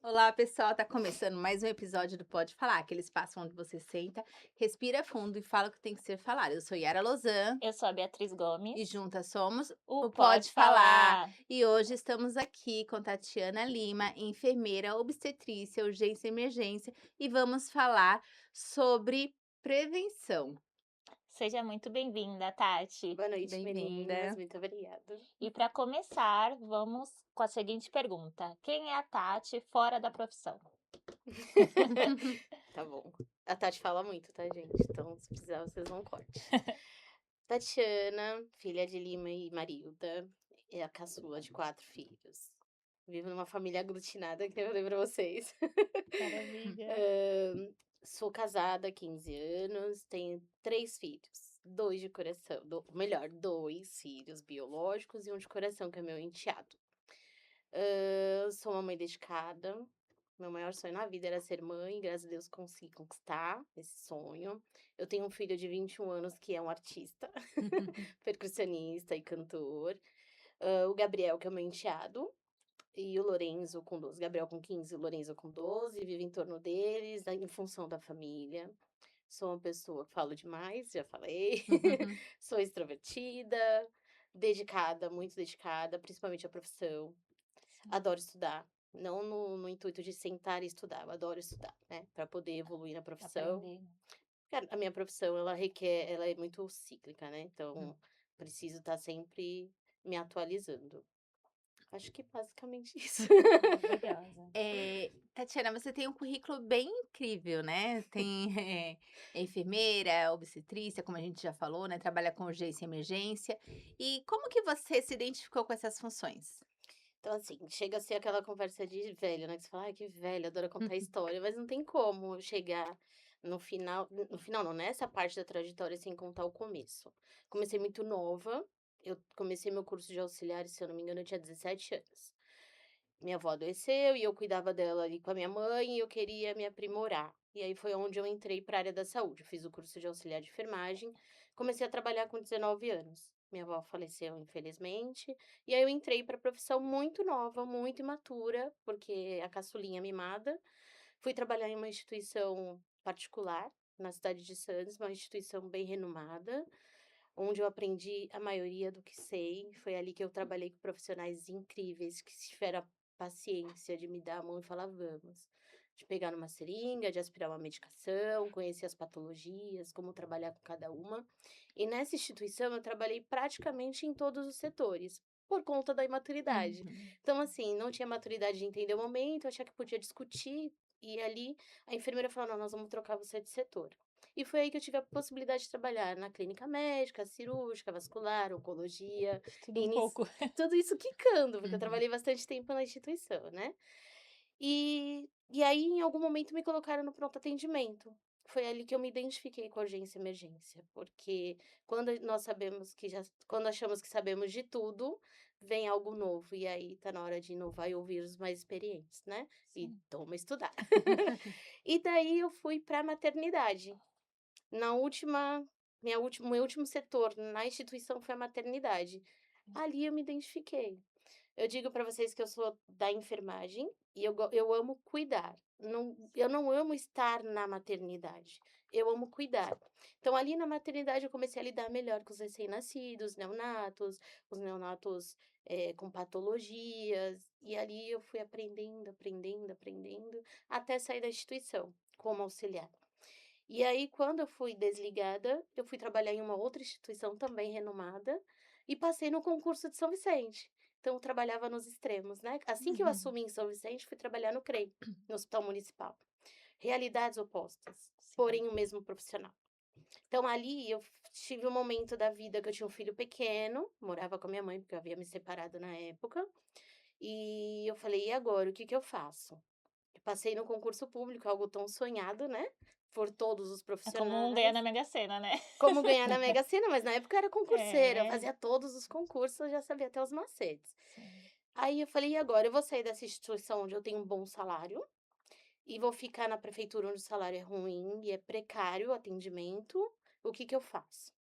Olá, pessoal, tá começando mais um episódio do Pode Falar, aquele espaço onde você senta, respira fundo e fala o que tem que ser falado. Eu sou Yara Lozan Eu sou a Beatriz e Gomes, juntas somos o o Pode Pode Falar. Falar. E hoje estamos aqui com Tatiana Lima, enfermeira obstetrícia, urgência e emergência, e vamos falar sobre prevenção. Seja muito bem-vinda, Tati. Boa noite, meninas. Bem-vinda. Muito obrigada. E para começar, vamos com a seguinte pergunta: quem é a Tati fora da profissão? Tá bom. A Tati fala muito, tá, gente? Então, se precisar, vocês vão corte. Tatiana, filha de Lima e Marilda, é a caçula de 4 filhos. Vivo numa família aglutinada, que eu falei pra vocês. Maravilha. Hã, Sou casada há 15 anos, tenho 3 filhos, 2 de coração, melhor, 2 filhos biológicos e um de coração, que é meu enteado. Sou uma mãe dedicada. Meu maior sonho na vida era ser mãe, graças a Deus consegui conquistar esse sonho. Eu tenho um filho de 21 anos que é um artista, percussionista e cantor. O Gabriel, que é o meu enteado, e o Lorenzo com 12. Gabriel com 15, o Lorenzo com 12, vivo em torno deles, em função da família. Sou uma pessoa que falo demais, já falei. Sou extrovertida, dedicada, muito dedicada, principalmente à profissão. Adoro estudar, não no intuito de sentar e estudar, eu adoro estudar, né, para poder evoluir na profissão. Aprender. Cara, a minha profissão ela é muito cíclica, né, Hum. então preciso estar sempre me atualizando. Acho que basicamente isso. Maravilhosa. Tatiana, você tem um currículo bem incrível, né? Tem é enfermeira, obstetrícia, como a gente já falou, né? Trabalha com urgência e emergência. E como que você se identificou com essas funções? Então, assim, chega a ser aquela conversa de velho, né, que você fala: "Ai, que velho, adora contar história", mas não tem como chegar no final não, nessa parte da trajetória sem contar o começo. Comecei muito nova, eu comecei meu curso de auxiliar, se eu não me engano, eu tinha 17 anos. Minha avó adoeceu e eu cuidava dela ali com a minha mãe e eu queria me aprimorar. E aí foi onde eu entrei para a área da saúde. Eu fiz o curso de auxiliar de enfermagem, comecei a trabalhar com 19 anos. Minha avó faleceu, infelizmente, e aí eu entrei para a profissão muito nova, muito imatura, porque a caçulinha mimada. Fui trabalhar em uma instituição particular, na cidade de Santos, uma instituição bem renomada, onde eu aprendi a maioria do que sei. Foi ali que eu trabalhei com profissionais incríveis que tiveram a paciência de me dar a mão e falar: "Vamos", de pegar numa seringa, de aspirar uma medicação, conhecer as patologias, como trabalhar com cada uma. E nessa instituição eu trabalhei praticamente em todos os setores, por conta da imaturidade. Uhum. Então, assim, não tinha maturidade de entender o momento, achar que podia discutir, e ali a enfermeira falou: "Não, nós vamos trocar você de setor". E foi aí que eu tive a possibilidade de trabalhar na clínica médica, cirúrgica, vascular, oncologia, De tudo um inici pouco. tudo isso quicando, porque eu Uhum. trabalhei bastante tempo na instituição, né. E aí, em algum momento, me colocaram no pronto atendimento. Foi ali que eu me identifiquei com a urgência e emergência, porque quando achamos que sabemos de tudo, vem algo novo, e aí tá na hora de inovar e ouvir os mais experientes, né, e Sim. toma estudar. E daí eu fui pra maternidade. Na última meu último setor na instituição foi a maternidade. Ali eu me identifiquei. Eu digo para vocês que eu sou da enfermagem e eu amo cuidar. Eu não amo estar na maternidade, eu amo cuidar. Então ali na maternidade eu comecei a lidar melhor com os recém-nascidos, os neonatos, com patologias, e ali eu fui aprendendo, aprendendo, aprendendo, até sair da instituição como auxiliar. E aí, quando eu fui desligada, eu fui trabalhar em uma outra instituição também renomada e passei no concurso de São Vicente. Então, eu trabalhava nos extremos, né? Assim que eu Uhum. assumi em São Vicente, fui trabalhar no CREI, no Hospital Municipal. Realidades opostas, Sim. porém o mesmo profissional. Então, ali eu tive um momento da vida que eu tinha um filho pequeno, morava com a minha mãe, porque eu havia me separado na época. E eu falei, e agora, o que que eu faço? Eu passei no concurso público, algo tão sonhado, né? Por todos os É como ganhar profissionais. na Mega Sena, né? Como ganhar na Mega Sena, mas na época eu era concurseira, eu É. fazia todos os concursos, eu já sabia até os macetes. Sim. Aí eu falei: "E agora? Eu vou sair dessa instituição onde eu tenho um bom salário e vou ficar na prefeitura onde o salário é ruim e é precário o atendimento, o que que eu faço?".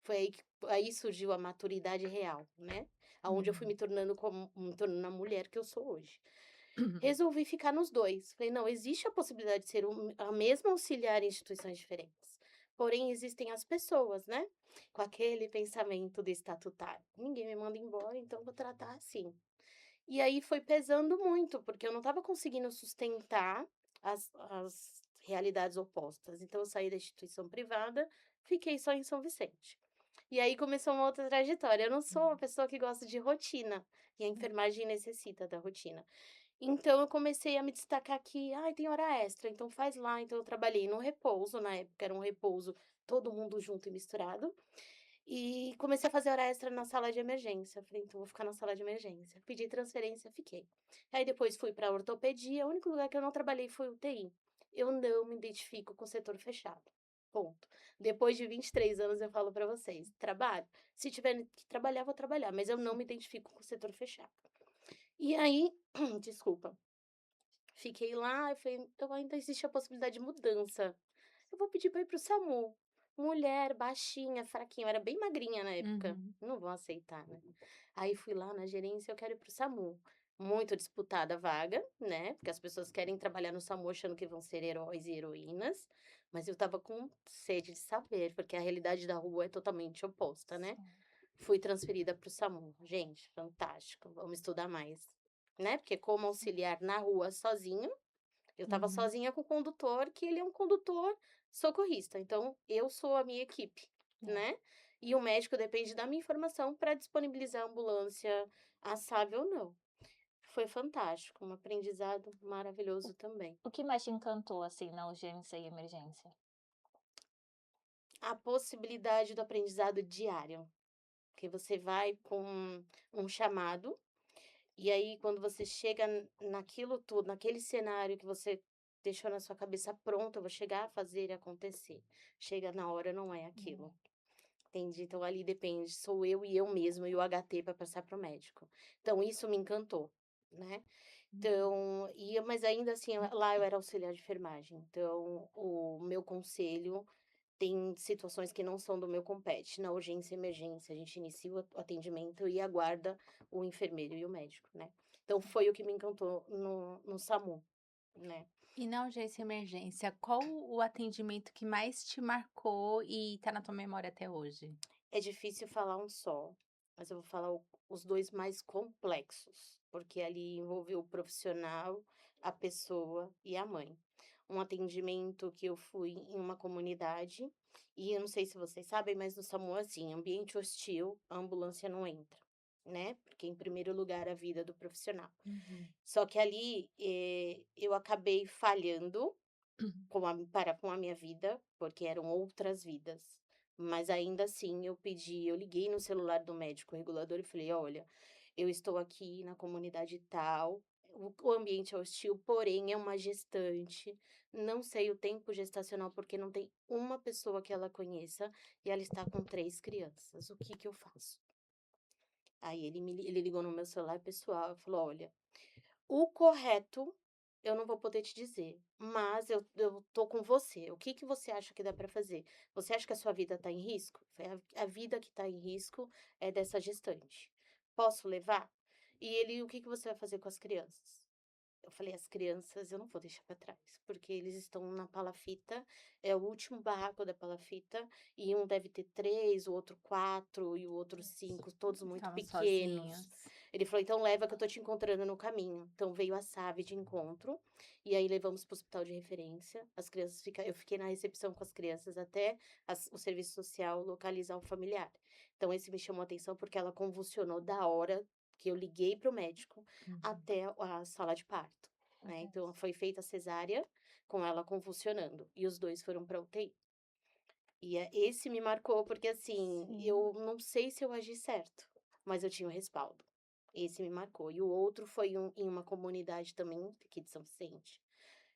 Foi aí surgiu a maturidade real, né, aonde eu fui Uhum. me tornando a mulher que eu sou hoje. Resolvi ficar nos 2. Falei: "Não, existe a possibilidade de ser a mesma auxiliar em instituições diferentes, porém existem as pessoas, né, com aquele pensamento do estatutário. Ninguém me manda embora, então vou tratar assim". E aí foi pesando muito, porque eu não estava conseguindo sustentar as realidades opostas. Então eu saí da instituição privada, fiquei só em São Vicente. E aí começou uma outra trajetória. Eu não sou uma pessoa que gosta de rotina, e a enfermagem necessita da rotina. Então eu comecei a me destacar aqui, "Ai, tem hora extra, então faz lá". Então eu trabalhei no repouso, na época era um repouso todo mundo junto e misturado, e comecei a fazer hora extra na sala de emergência. Falei: "Então vou ficar na sala de emergência". Pedi transferência, fiquei. Aí depois fui para ortopedia, o único lugar que eu não trabalhei foi UTI. Eu não me identifico com o setor fechado, ponto. Depois de 23 anos eu falo para vocês, trabalho, se tiver que trabalhar, vou trabalhar, mas eu não me identifico com o setor fechado. E aí, desculpa, fiquei lá, eu falei: "Eu ainda existe a possibilidade de mudança. Eu vou pedir para ir para o SAMU". Mulher, baixinha, fraquinha, eu era bem magrinha na época, Uhum. não vão aceitar, né. Aí fui lá na gerência: "Eu quero ir para o SAMU". Muito disputada a vaga, né, porque as pessoas querem trabalhar no SAMU achando que vão ser heróis e heroínas, mas eu estava com sede de saber, porque a realidade da rua é totalmente oposta, né. Sim. Fui transferida para o SAMU. Gente, fantástico, vamos estudar mais, né, porque como auxiliar na rua sozinho, eu estava Uhum. sozinha com o condutor, que ele é um condutor socorrista, então eu sou a minha equipe, É. né. E o médico depende da minha informação para disponibilizar a ambulância a SAV ou não. Foi fantástico, um aprendizado maravilhoso também. O que mais te encantou, assim, na urgência e emergência? A possibilidade do aprendizado diário, que você vai com um chamado. E aí, quando você chega naquilo tudo, naquele cenário que você deixou na sua cabeça pronto, eu vou chegar a fazer e acontecer. Chega na hora, não é aquilo. É. Entende? Então ali depende, sou eu e eu mesma e o HT para passar para o médico. Então isso me encantou, né? Uhum. Então, mas ainda assim, lá eu era auxiliar de enfermagem. Então, o meu conselho tem situações que não são do meu compete. Na urgência e emergência, a gente inicia o atendimento e aguarda o enfermeiro e o médico, né. Então foi o que me encantou no SAMU, né. E na urgência e emergência, qual o atendimento que mais te marcou e tá na tua memória até hoje? É difícil falar um só, mas eu vou falar os 2 mais complexos, porque ali envolveu o profissional, a pessoa e a mãe. Um atendimento que eu fui em uma comunidade, e eu não sei se vocês sabem, mas no SAMU, assim, ambiente hostil, a ambulância não entra, né, porque em primeiro lugar a vida do profissional. Uhum. Só que ali, eu acabei falhando com a minha vida, porque eram outras vidas. Mas ainda assim eu liguei no celular do médico regulador e falei: "Olha, eu estou aqui na comunidade tal, o ambiente é hostil, porém é uma gestante, não sei o tempo gestacional, porque não tem uma pessoa que ela conheça e ela está com 3 crianças, o que que eu faço?". Aí ele ligou no meu celular pessoal e falou: "Olha, o correto, eu não vou poder te dizer, mas eu tô com você. O que que você acha que dá para fazer? Você acha que a sua vida tá em risco? A vida que tá em risco é dessa gestante. Posso levar? E ele: "O que que você vai fazer com as crianças?". Eu falei: "As crianças eu não vou deixar para trás, porque eles estão na palafita, é o último barraco da palafita, e um deve ter 3, o outro 4 e o outro 5, todos muito Estavam pequenos". sozinhos. Ele falou: "Então leva que eu tô te encontrando no caminho". Então veio a SAV de encontro, e aí levamos para o hospital de referência, as crianças eu fiquei na recepção com as crianças até o serviço social localizar o familiar. Então esse me chamou a atenção, porque ela convulsionou da hora que eu liguei para o médico Uhum. até a sala de parto, né. Olha Então foi feita a cesárea com ela convulsionando, e os 2 foram pra UTI. E esse me marcou, porque, assim, sim. eu não sei se eu agi certo, mas eu tinha o respaldo. Esse me marcou. E o outro foi em uma comunidade também, aqui de São Vicente,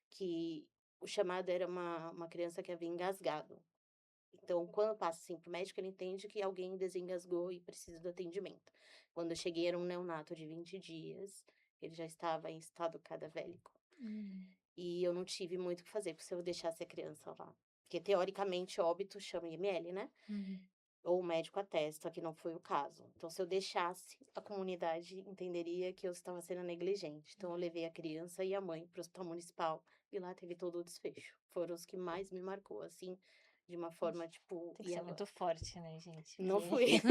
que o chamado era uma criança que havia engasgado. Então, quando passa, assim, para o médico, ele entende que alguém desengasgou e precisa do atendimento. Quando eu cheguei, era um neonato de 20 dias, ele já estava em estado cadavélico. Hum. E eu não tive muito o que fazer, porque se eu deixasse a criança lá, porque teoricamente óbito chama IML, né? Uhum. ou o médico atesta que não foi o caso. Então, se eu deixasse, a comunidade entenderia que eu estava sendo negligente. Então, eu levei a criança e a mãe para o hospital municipal e lá teve todo o desfecho. Foram os que mais me marcou, assim, de uma forma, tipo, Tem que e ser agora? muito forte, né, gente? Não Porque fui.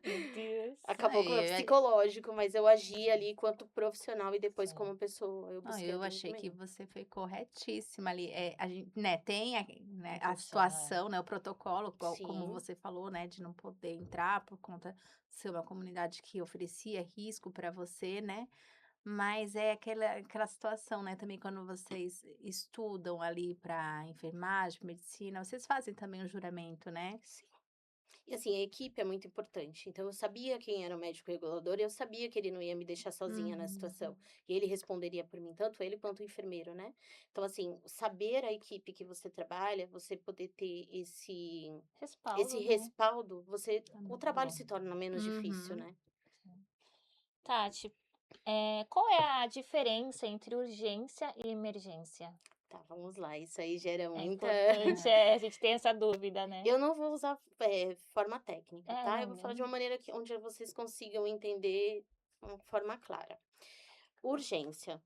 meu Deus. Acabou com o Aí, psicológico, mas eu agi ali enquanto profissional e depois Sim. como pessoa. Eu não, busquei eu achei que atendimento. você foi corretíssima ali. A gente, né, tem a, né, a Intuição, é. situação, né, o protocolo, como Sim. você falou, né, de não poder entrar por conta de ser uma comunidade que oferecia risco para você, né? Mas é aquela situação, né, também quando vocês estudam ali para enfermagem, medicina, vocês fazem também o juramento, né? Sim. E assim, a equipe é muito importante. Então, eu sabia quem era o médico regulador e eu sabia que ele não ia me deixar sozinha na Uhum. situação. E ele responderia por mim, tanto ele quanto o enfermeiro, né? Então, assim, saber a equipe que você trabalha, você poder ter esse Respaldo, né? respaldo, É o muito trabalho bom. se torna menos difícil, Uhum. né? Sim. Tati, qual é a diferença entre urgência e emergência? Tá, vamos lá. Isso aí gera É muita. importante, a gente tem essa dúvida, né? Eu não vou usar forma técnica, tá? Eu Não, vou falar de uma maneira onde vocês consigam entender de uma forma clara. Urgência.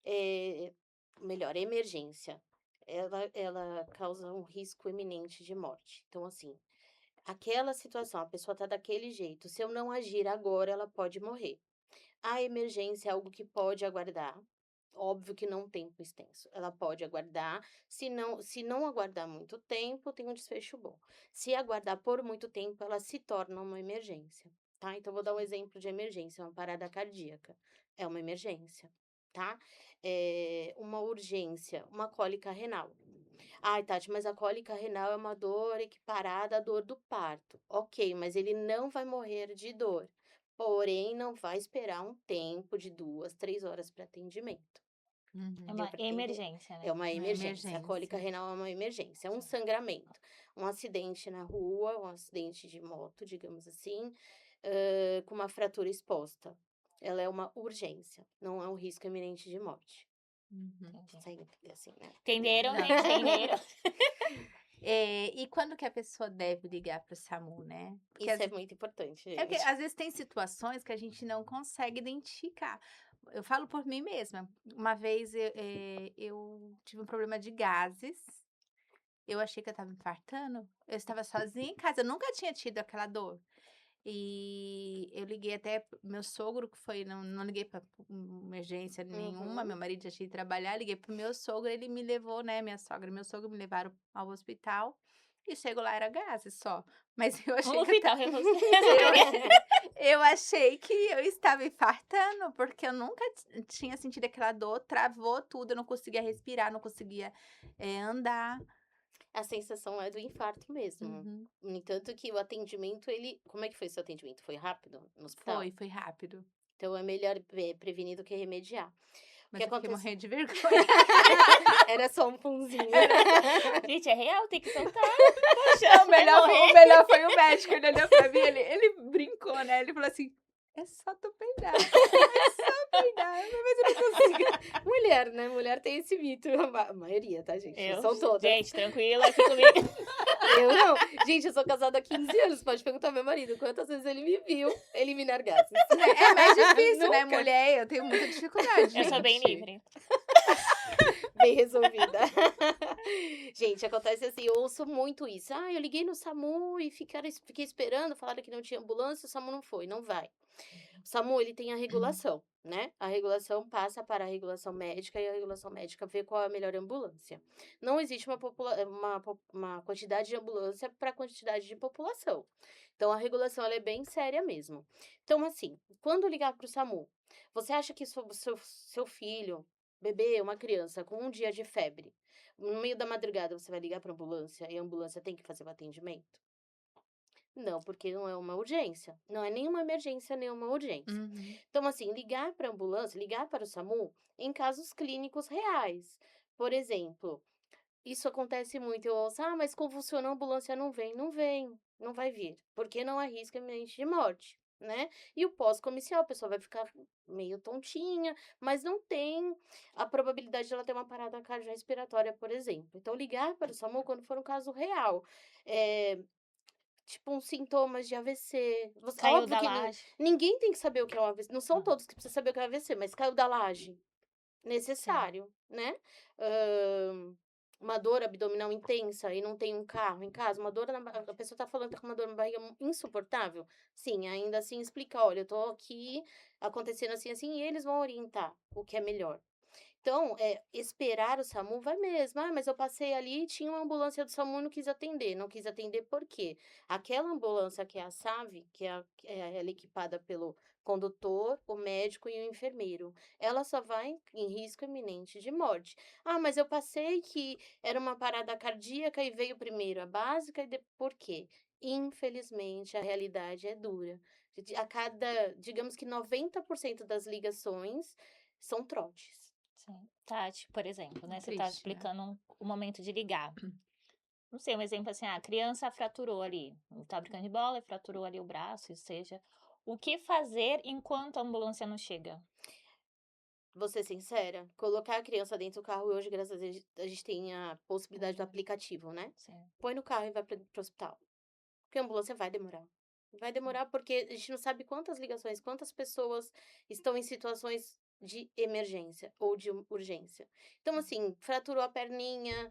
Eh, melhor, emergência, ela causa um risco iminente de morte. Então, assim, aquela situação, a pessoa tá daquele jeito, se eu não agir agora, ela pode morrer. A emergência é algo que pode aguardar. Óbvio que não tempo extenso. Ela pode aguardar. Se não aguardar muito tempo, tem um desfecho bom. Se aguardar por muito tempo, ela se torna uma emergência, tá? Então, vou dar um exemplo de emergência, uma parada cardíaca. É uma emergência, tá? Uma urgência, uma cólica renal. Ai, Tati, mas a cólica renal é uma dor equiparada à dor do parto. Ok, mas ele não vai morrer de dor. Porém, não vai esperar um tempo de 2, 3 horas para atendimento. é Uhum. Deu uma para entender? emergência, É né? uma Uma emergência. A cólica emergência. renal é uma emergência, é um Sim. sangramento, um acidente na rua, um acidente de moto, digamos assim, com uma fratura exposta. Ela é uma urgência, não é um risco iminente de morte. Uhum. Entendi. Consegue entender assim, né? Entenderam, Não. gente? Entenderam? E quando que a pessoa deve ligar para o SAMU, né? Porque Isso é muito importante, é que gente. às vezes tem situações que a gente não consegue identificar. Eu falo por mim mesma. Uma vez eu tive um problema de gases. Eu achei que eu estava infartando. Eu estava sozinha em casa. Eu nunca tinha tido aquela dor. E eu liguei até meu sogro, que foi, não liguei para emergência nenhuma. Uhum. Meu marido já tinha ido trabalhar. Liguei pro meu sogro. Ele me levou, né? Minha sogra e meu sogro me levaram ao hospital. E chego lá, era gases só. Mas eu No achei que hospital, eu, resolveria. eu achei que eu estava infartando, porque eu nunca tinha sentido aquela dor, travou tudo, eu não conseguia respirar, não conseguia, andar. A sensação é do infarto mesmo. Uhum. No entanto que o atendimento, como é que foi seu atendimento? Foi rápido no hospital? Foi rápido, Então é melhor prevenir do que remediar. O que mas eu fiquei aconteceu? morrendo de vergonha. Era só um punzinho. Gente, é real, tem que soltar. Não, Poxa, vai morrer. o melhor foi o médico, ele olhou pra mim, ele brincou, né, ele falou assim: "É só tu peidar, é só peidar", eu falei: "Mas eu não consigo". Mulher, né? Mulher tem esse mito. A maioria, tá, gente? Não são todas. Gente, tranquila aqui comigo. Eu não. Gente, eu sou casada há 15 anos. Pode perguntar ao meu marido quantas vezes ele me viu eliminar gases. É mais difícil, né, Nunca. mulher, eu tenho muita dificuldade, Eu sou bem gente. livre. Bem resolvida. Gente, acontece assim, eu ouço muito isso. Ah, eu liguei no SAMU e fiquei esperando, falaram que não tinha ambulância, o SAMU não foi, não vai. O SAMU, ele tem a regulação, né? A regulação passa para a regulação médica e a regulação médica vê qual é a melhor ambulância. Não existe uma quantidade de ambulância para quantidade de população. Então, a regulação ela é bem séria mesmo. Então, assim, quando ligar para o SAMU, você acha que seu filho, bebê, uma criança com 1 dia de febre, no meio da madrugada você vai ligar para a ambulância e a ambulância tem que fazer o atendimento? Não, porque não é uma urgência. Não é nenhuma emergência, nem uma urgência. Uhum. Então, assim, ligar para a ambulância, ligar para o SAMU em casos clínicos reais. Por exemplo, isso acontece muito. Eu ouço, mas convulsionou, a ambulância não vem. Não vem, não vai vir, porque não há risco iminente de morte, né? E o pós-comercial, a pessoa vai ficar meio tontinha, mas não tem a probabilidade de ela ter uma parada cardiorrespiratória, por exemplo. Então, ligar para o SAMU quando for um caso real. tipo uns sintomas de AVC. Caiu Óbvio da que laje. ninguém tem que saber o que é um AVC, não são Ah, todos que precisam saber o que é um AVC, mas caiu da laje. sim, Necessário, né. Uma dor abdominal intensa e não tem um carro em casa, uma dor na ba a pessoa tá falando que tá com uma dor na barriga insuportável, sim, ainda assim explicar: "Olha, eu tô aqui, acontecendo assim, assim", e eles vão orientar o que é melhor. Então, esperar o SAMU vai mesmo. "Ah, mas eu passei ali e tinha uma ambulância do SAMU e não quis atender". Não quis atender por quê? Aquela ambulância que é a SAV, ela é equipada pelo condutor, o médico e o enfermeiro. Ela só vai em risco iminente de morte. "Ah, mas eu passei que era uma parada cardíaca e veio primeiro a básica e de" por quê? Infelizmente, a realidade é dura. A cada digamos que 90% das ligações são trotes. sim. Tati, por exemplo, É né, você tá triste, né? explicando o momento de ligar. Não sei, um exemplo assim, a criança fraturou ali, tá brincando de bola e fraturou ali o braço, e seja. O que fazer enquanto a ambulância não chega? Vou ser sincera, colocar a criança dentro do carro e hoje, graças a Deus, a gente tem a possibilidade do Uhum, aplicativo, né. sim. Põe no carro e vai para o hospital, porque a ambulância vai demorar. Vai demorar, porque a gente não sabe quantas ligações, quantas pessoas estão em situações de emergência ou de urgência. Então, assim, fraturou a perninha,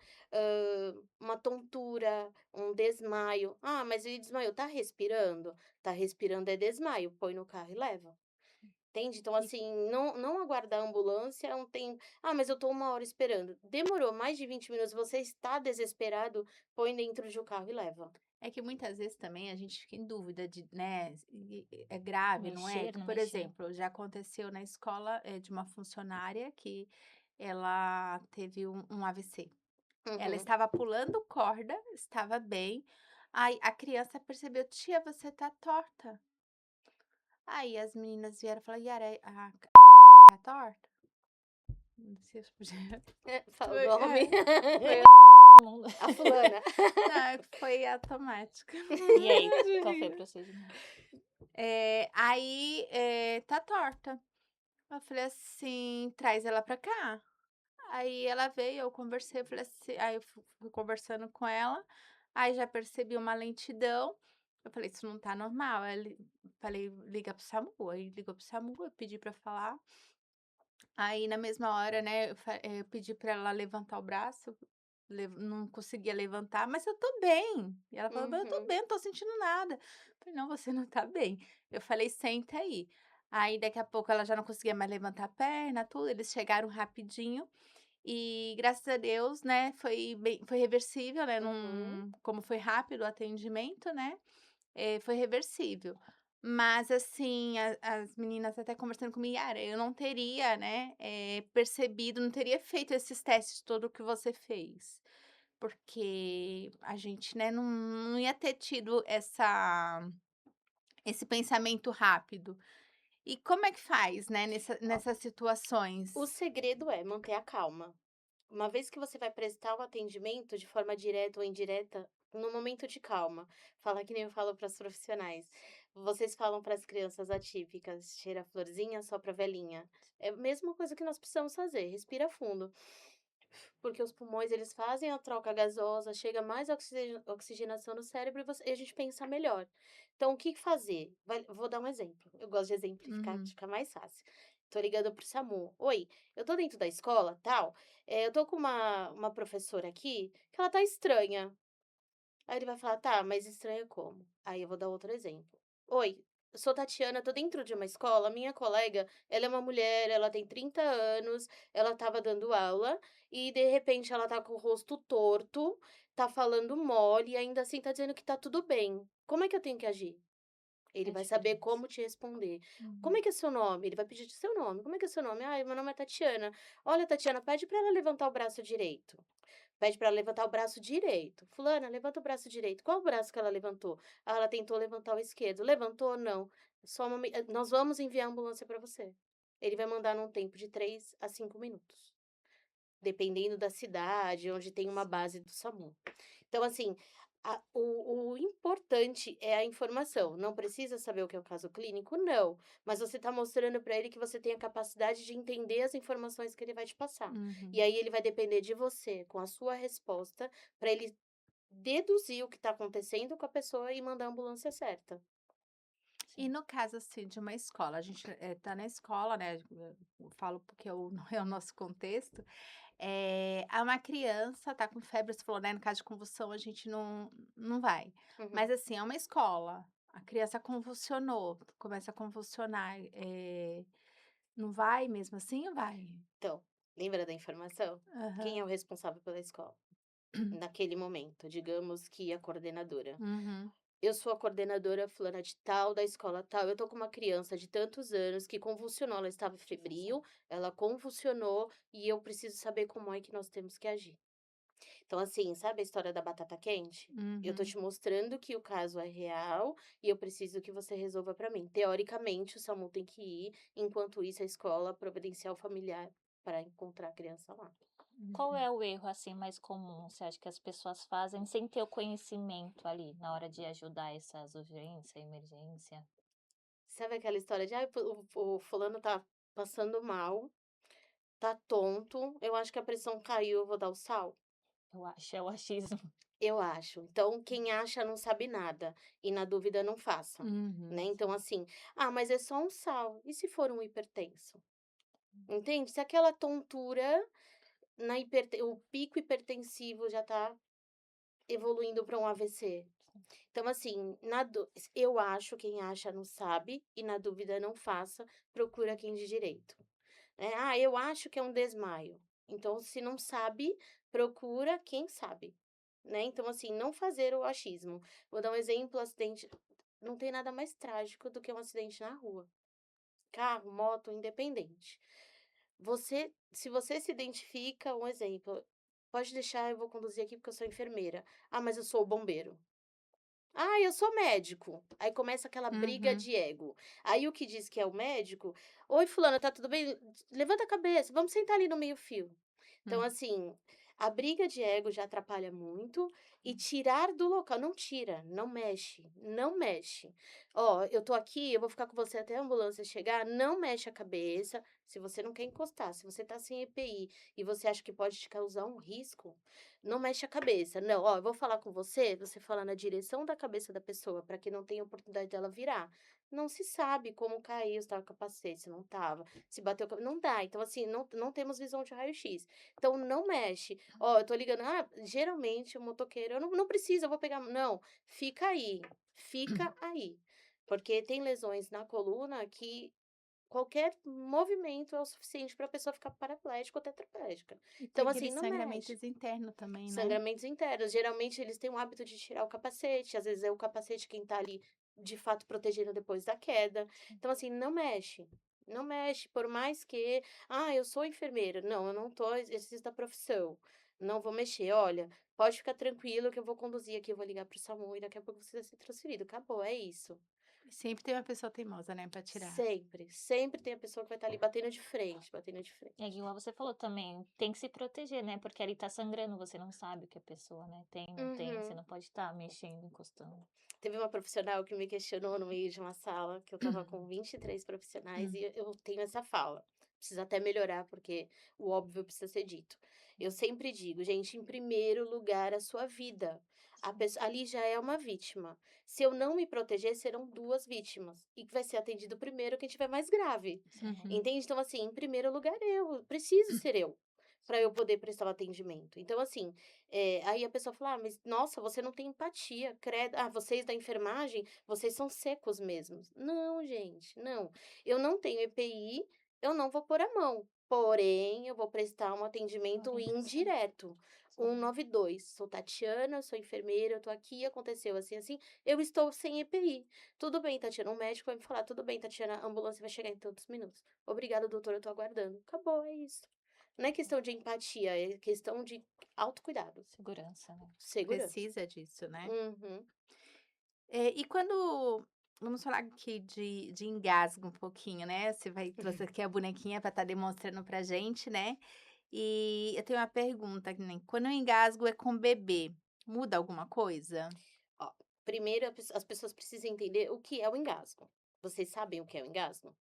uma tontura, um desmaio. "Ah, mas ele desmaiou". Tá respirando? Tá respirando é desmaio, põe no carro e leva. Entende? Então, E assim, não aguardar a ambulância é um tempo. "Ah, mas eu tô 1 hora esperando". Demorou mais de 20 minutos, você está desesperado, põe dentro de um carro e leva. é que muitas vezes também a gente fica em dúvida de, né, é grave, não é? Mexer, Que, não por mexer. exemplo, já aconteceu na escola, de uma funcionária que ela teve um AVC. Ela Uhum. estava pulando corda, estava bem, aí a criança percebeu: "Tia, você tá torta". Aí as meninas vieram e falaram: "Yara, a tá torta?" Não sei se podia Fala o foi, nome. foi Mundo. A fulana. não, é que foi automática. E aí, De qual foi o rir. procedimento? Aí, tá torta. Eu falei assim: "Traz ela pra cá". Aí ela veio, eu conversei, eu falei assim, aí eu fui conversando com ela, aí já percebi uma lentidão, eu falei: "Isso não tá normal", aí falei: "Liga pro SAMU", aí ligou pro SAMU, eu pedi pra falar, aí na mesma hora, né, eu pedi pra ela levantar o braço, não conseguia levantar, "Mas eu tô bem", e ela falou: "Mas eu tô Uhum, bem, não tô sentindo nada", eu falei: "Não, você não tá bem", eu falei: "Senta aí", aí daqui a pouco ela já não conseguia mais levantar a perna, tudo, eles chegaram rapidinho, e graças a Deus, né, foi reversível, né, uhum. como foi rápido o atendimento, né, foi reversível. Mas assim, as meninas até conversando comigo: "Yara, eu não teria, né, percebido, não teria feito esses testes todo que você fez, porque a gente, né, não ia ter tido esse pensamento rápido". E como é que faz, né, Ó, nessas o situações? segredo é manter a calma. Uma vez que você vai prestar o atendimento de forma direta ou indireta, no momento de calma, fala que nem eu falo para os profissionais. Vocês falam para as crianças atípicas: "Cheira a florzinha, sopra a velinha". É a mesma coisa que nós precisamos fazer, respira fundo. Porque os pulmões, eles fazem a troca gasosa, chega mais oxigenação no cérebro e a gente pensa melhor. Então, o que fazer? Vou dar um exemplo. Eu gosto de exemplificar, que Uhum. fica mais fácil. Tô ligando pro SAMU. Oi, eu tô dentro da escola, tal. Eu tô com uma professora aqui que ela tá estranha. Aí ele vai falar: "Tá, mas estranha como?". Aí eu vou dar outro exemplo: "Oi, eu sou Tatiana, tô dentro de uma escola, minha colega, ela é uma mulher, ela tem 30 anos, ela estava dando aula e de repente ela tá com o rosto torto, tá falando mole e ainda assim tá dizendo que tá tudo bem. Como é que eu tenho que agir?". Ele É vai saber diferente. como te responder. "Como Uhum. é que é seu nome?". Ele vai pedir o seu nome. "Como é que é seu nome?". "Ai, meu nome é Tatiana". "Olha, Tatiana, pede pra ela levantar o braço direito". Pede para ela levantar o braço direito. "Fulana, levanta o braço direito". "Qual o braço que ela levantou?". "Ah, ela tentou levantar o esquerdo". "Levantou? Não. Só uma mi nós vamos enviar a ambulância para você". Ele vai mandar num tempo de 3 a 5 minutos, dependendo da cidade onde tem uma base do SAMU. Então, assim, o importante é a informação. Não precisa saber o que é o caso clínico? Não. Mas você está mostrando para ele que você tem a capacidade de entender as informações que ele vai te passar. E Uhum. aí ele vai depender de você, com a sua resposta, para ele deduzir o que tá acontecendo com a pessoa e mandar a ambulância certa. E Sim. no caso, assim, de uma escola, a gente, tá na escola, né, eu falo porque não é o nosso contexto, uma criança tá com febre, você falou, né, no caso de convulsão a gente não vai. Uhum. Mas, assim, é uma escola, a criança convulsionou, começa a convulsionar, não vai mesmo assim ou vai? Então, lembra da informação? Quem é Aham. o responsável pela escola? Naquele momento, digamos que a coordenadora. Uhum, Eu sou a coordenadora fulana de tal, da escola tal, eu tô com uma criança de tantos anos que convulsionou, ela estava febril, ela convulsionou e eu preciso saber como é que nós temos que agir. Então, assim, sabe a história da batata quente? Eu tô uhum. te mostrando que o caso é real e eu preciso que você resolva pra mim. Teoricamente, o SAMU tem que ir, enquanto isso a escola providenciar o familiar para encontrar a criança lá. Qual é o erro, assim, mais comum, você acha que as pessoas fazem sem ter o conhecimento ali, na hora de ajudar essas urgência, emergência? Sabe aquela história de: "Ai, o fulano tá passando mal, tá tonto, eu acho que a pressão caiu, eu vou dar o sal"? Eu acho, é o achismo. Eu acho. Então, quem acha não sabe nada, e na dúvida não faça, né. Uhum. Então assim: "Ah, mas é só um sal, e se for um hipertenso?", entende? Se aquela tontura na o pico hipertensivo já tá evoluindo para um AVC. Então assim, eu acho, quem acha não sabe, e na dúvida não faça, procura quem de direito. "Ah, eu acho que é um desmaio", então se não sabe, procura quem sabe, né. Então assim, não fazer o achismo. Vou dar um exemplo, acidente, não tem nada mais trágico do que um acidente na rua. Carro, moto, independente. Se você se identifica, um exemplo: "Pode deixar, eu vou conduzir aqui porque eu sou enfermeira". "Ah, mas eu sou o bombeiro". "Ah, eu sou médico". Aí começa aquela briga Uhum. de ego. Aí o que diz que é o médico: "Oi fulana, tá tudo bem? Levanta a cabeça, vamos sentar ali no meio-fio". Então Hum. assim, a briga de ego já atrapalha muito, e tirar do local não tira, não mexe, não mexe. "Ó, eu tô aqui, eu vou ficar com você até a ambulância chegar", não mexe a cabeça, se você não quer encostar, se você tá sem EPI e você acha que pode te causar um risco, não mexe a cabeça. Não, ó, eu vou falar com você fala na direção da cabeça da pessoa, para que não tenha oportunidade dela virar. Não se sabe como caiu, se estava com capacete, se não estava, se bateu não dá, então assim, não temos visão de raio-x. Então não mexe. Ó, eu tô ligando, geralmente o motoqueiro, eu não precisa, eu vou pegar, não, fica aí. Porque tem lesões na coluna que qualquer movimento é o suficiente para a pessoa ficar paraplégica ou tetraplégica. E tem Então assim, aqueles não mexe. sangramentos internos também, né? Sangramentos internos, geralmente eles têm o hábito de tirar o capacete, às vezes é o capacete quem tá ali, de fato, protegendo depois da queda. Então assim, não mexe, não mexe, por mais que: "Ah, eu sou enfermeira", "Não, eu não tô, exercício da profissão, não vou mexer, olha, pode ficar tranquilo que eu vou conduzir aqui, eu vou ligar para o SAMU e daqui a pouco você vai ser transferido, acabou, é isso". Sempre tem uma pessoa teimosa, né, pra tirar. Sempre, sempre tem a pessoa que vai estar ali batendo de frente, batendo de É frente. igual você falou também, tem que se proteger, né, porque ali tá sangrando, você não sabe o que a pessoa, né, tem, não tem, você Uhum. não pode estar mexendo, encostando. Teve uma profissional que me questionou no meio de uma sala, que eu estava com 23 profissionais, e eu tenho essa fala. Precisa até melhorar, porque o óbvio precisa ser dito. Eu sempre digo: "Gente, em primeiro lugar, a sua vida. A Sim. pessoa ali já é uma vítima. Se eu não me proteger, serão 2 vítimas, e que vai ser atendido primeiro quem tiver mais grave". Sim. Uhum. Entende? Então, assim, em primeiro lugar eu, preciso ser eu, para eu Sim. poder prestar o atendimento. Então, assim, aí a pessoa fala: "Ah, mas nossa, você não tem empatia, credo. Ah, vocês da enfermagem, vocês são secos mesmos". Não, gente, não. Eu não tenho EPI, eu não vou pôr a mão, porém eu vou prestar um atendimento Orientação. indireto. Sim. 192, sou Tatiana, sou enfermeira, eu tô aqui, aconteceu assim, assim, eu estou sem EPI. "Tudo bem, Tatiana", um médico vai me falar: "Tudo bem, Tatiana, a ambulância vai chegar em tantos minutos". "Obrigada, doutor, eu tô aguardando". Acabou, é isso. Não é questão de empatia, é questão de autocuidado, Segurança, né. segurança. Precisa disso, né? Uhum. E quando vamos falar aqui de engasgo um pouquinho, né, você vai trouxe aqui a bonequinha para estar demonstrando pra gente, né, e eu tenho uma pergunta, que nem quando o engasgo é com bebê, muda alguma coisa? Ó, primeiro as pessoas precisam entender o que é o engasgo. Vocês sabem o que é o engasgo?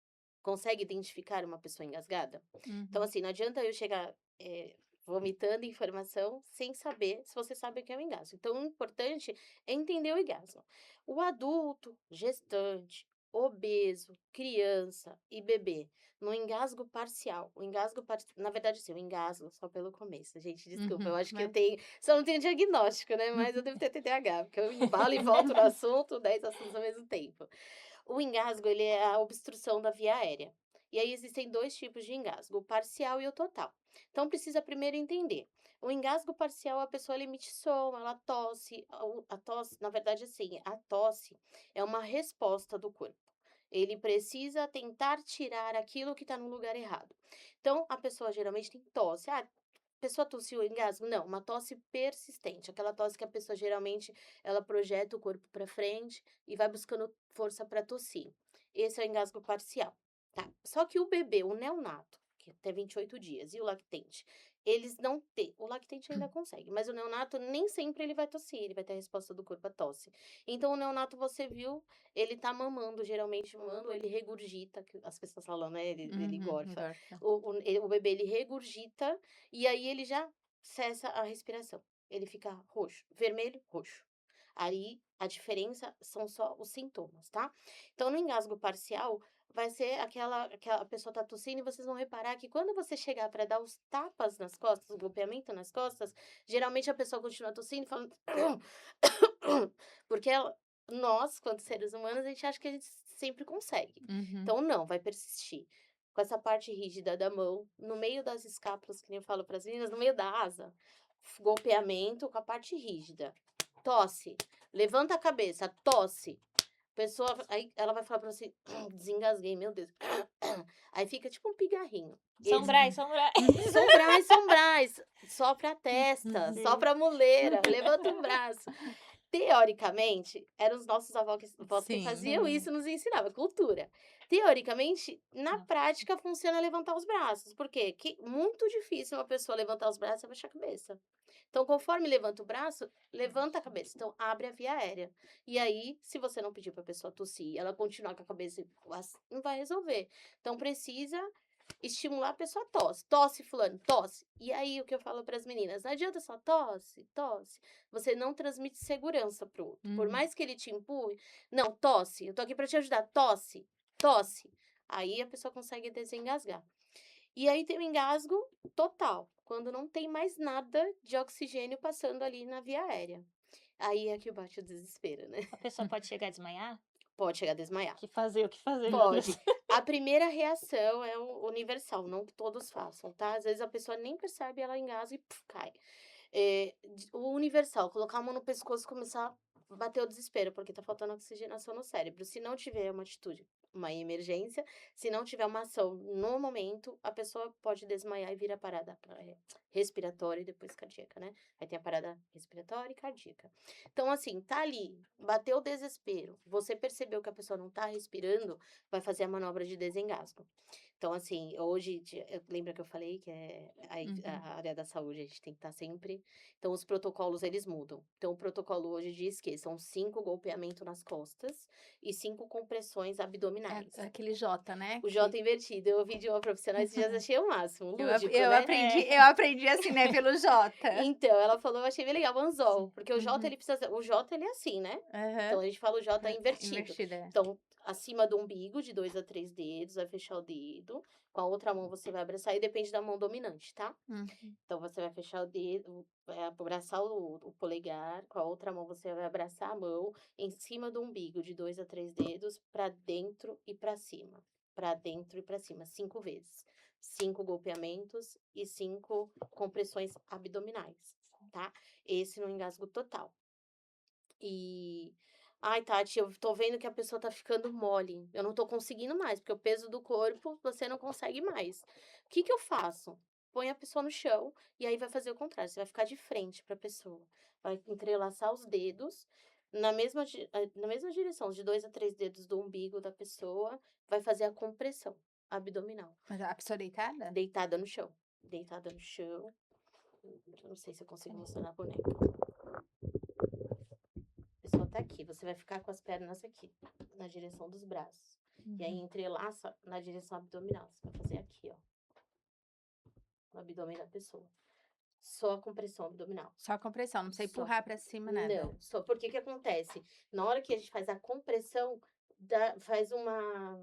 Consegue identificar uma pessoa engasgada? Então, Uhum. assim, não adianta eu chegar, vomitando informação sem saber se você sabe o que é o engasgo. Então, o importante é entender o engasgo. O adulto, gestante, obeso, criança e bebê, no engasgo parcial. Na verdade, sim, o engasgo só pelo começo. Gente, desculpa, eu acho que eu Mas tenho. Só não tenho diagnóstico, né? Mas eu devo ter TDAH, porque eu embalo e volto no assunto, 10 assuntos ao mesmo tempo. O engasgo, ele é a obstrução da via aérea. E aí existem dois tipos de engasgo, o parcial e o total. Então precisa primeiro entender. O engasgo parcial, a pessoa ela emite som, ela tosse. A tosse, na verdade, assim, a tosse é uma resposta do corpo. Ele precisa tentar tirar aquilo que está no lugar errado. Então, a pessoa geralmente tem tosse. Ah, a pessoa tossiu engasgo? Não, uma tosse persistente. Aquela tosse que a pessoa geralmente ela projeta o corpo para frente e vai buscando força para tossir. Esse é o engasgo parcial, tá? Só que o bebê, o neonato, que é até 28 dias, e o lactente, eles não têm. O lactente ainda consegue, mas o neonato nem sempre ele vai tossir, ele vai ter a resposta do corpo à tosse. Então, o neonato, você viu, ele tá mamando, geralmente mamando, ele regurgita, que as pessoas falam, né? Ele gorfa. Gorfa. O bebê, ele regurgita, e aí ele já cessa a respiração. Ele fica roxo, vermelho, roxo. Aí a diferença são só os sintomas, tá? Então, no engasgo parcial, vai ser aquela a pessoa tá tossindo e vocês vão reparar que quando você chegar para dar os tapas nas costas, o golpeamento nas costas, geralmente a pessoa continua tossindo, falando. Porque nós, quanto seres humanos, a gente acha que a gente sempre consegue. Uhum. Então, não, vai persistir. Com essa parte rígida da mão, no meio das escápulas, que nem eu falo para as meninas, no meio da asa, golpeamento com a parte rígida. Tosse. Levanta a cabeça, tosse. Pessoa, aí ela vai falar pra você, desengasguei, meu Deus. Aí fica tipo um pigarrinho. São Esse, Brás, São Brás. São Brás, sopra a testa, Sim. sopra a muleira, levanta o braço. Teoricamente, eram os nossos avós que Sim. faziam isso, nos ensinava, cultura. Teoricamente, na Não. prática, funciona levantar os braços. Por quê? Que muito difícil uma pessoa levantar os braços e abaixar a cabeça. Então, conforme levanta o braço, levanta a cabeça. Então, abre a via aérea. E aí, se você não pedir para a pessoa tossir, ela continuar com a cabeça, não vai resolver. Então, precisa estimular a pessoa tosse. Tosse, fulano, tosse. E aí, o que eu falo para as meninas, não adianta só tosse, tosse. Você não transmite segurança pro outro. Por Uhum. mais que ele te empurre, não, tosse, eu tô aqui para te ajudar, tosse, tosse. Aí a pessoa consegue desengasgar. E aí tem o engasgo total, quando não tem mais nada de oxigênio passando ali na via aérea. Aí é que bate o desespero, né? A pessoa pode chegar a desmaiar? Pode chegar a desmaiar. O que fazer, meu Deus? Pode. A primeira reação é o universal, não que todos façam, tá? Às vezes a pessoa nem percebe, ela engasga e puf, cai. O universal, colocar a mão no pescoço e começar a bater o desespero, porque tá faltando oxigenação no cérebro. Se não tiver uma atitude, uma emergência, se não tiver uma ação no momento, a pessoa pode desmaiar e vir a parada respiratória e depois cardíaca, né? Aí tem a parada respiratória e cardíaca. Então, assim, tá ali, bateu o desespero, você percebeu que a pessoa não tá respirando, vai fazer a manobra de desengasgo. Então, assim, hoje, lembra que eu falei que Uhum. a área da saúde, a gente tem que estar sempre. Então, os protocolos, eles mudam. Então, o protocolo hoje diz que são 5 golpeamentos nas costas e 5 compressões abdominais. É aquele J, né? O J invertido, eu ouvi de uma profissional esses dias, achei o máximo, lúdico, Eu né? aprendi, É. eu aprendi assim, né, pelo J. Então, ela falou, eu achei bem legal, o anzol, Sim. porque o J, Uhum. ele precisa, o J, ele é assim, né? Então, Aham. a gente fala o J invertido. Invertida. Então, acima do umbigo, de 2 a 3 dedos, vai fechar o dedo. Com a outra mão você vai abraçar e depende da mão dominante, tá? Uhum. Então, você vai fechar o dedo, vai abraçar o polegar. Com a outra mão você vai abraçar a mão em cima do umbigo, de 2 a 3 dedos, para dentro e para cima. Para dentro e para cima, 5 vezes. 5 golpeamentos e 5 compressões abdominais, tá? Esse no engasgo total. E, ai, Tati, eu tô vendo que a pessoa tá ficando mole. Eu não tô conseguindo mais, porque o peso do corpo você não consegue mais. O que que eu faço? Põe a pessoa no chão e aí vai fazer o contrário. Você vai ficar de frente pra pessoa. Vai entrelaçar os dedos na mesma direção, de 2 a 3 dedos do umbigo da pessoa. Vai fazer a compressão abdominal. Mas a pessoa deitada? Deitada no chão. Deitada no chão. Eu não sei se eu consigo mostrar na boneca. A pessoa tá aqui, você vai ficar com as pernas aqui, na direção dos braços. E aí entrelaça na direção abdominal. Você vai fazer aqui, ó. No abdômen da pessoa. Só a compressão abdominal. Só a compressão, não precisa Só. empurrar pra cima, nada. Não, só porque que acontece? Na hora que a gente faz a compressão, faz uma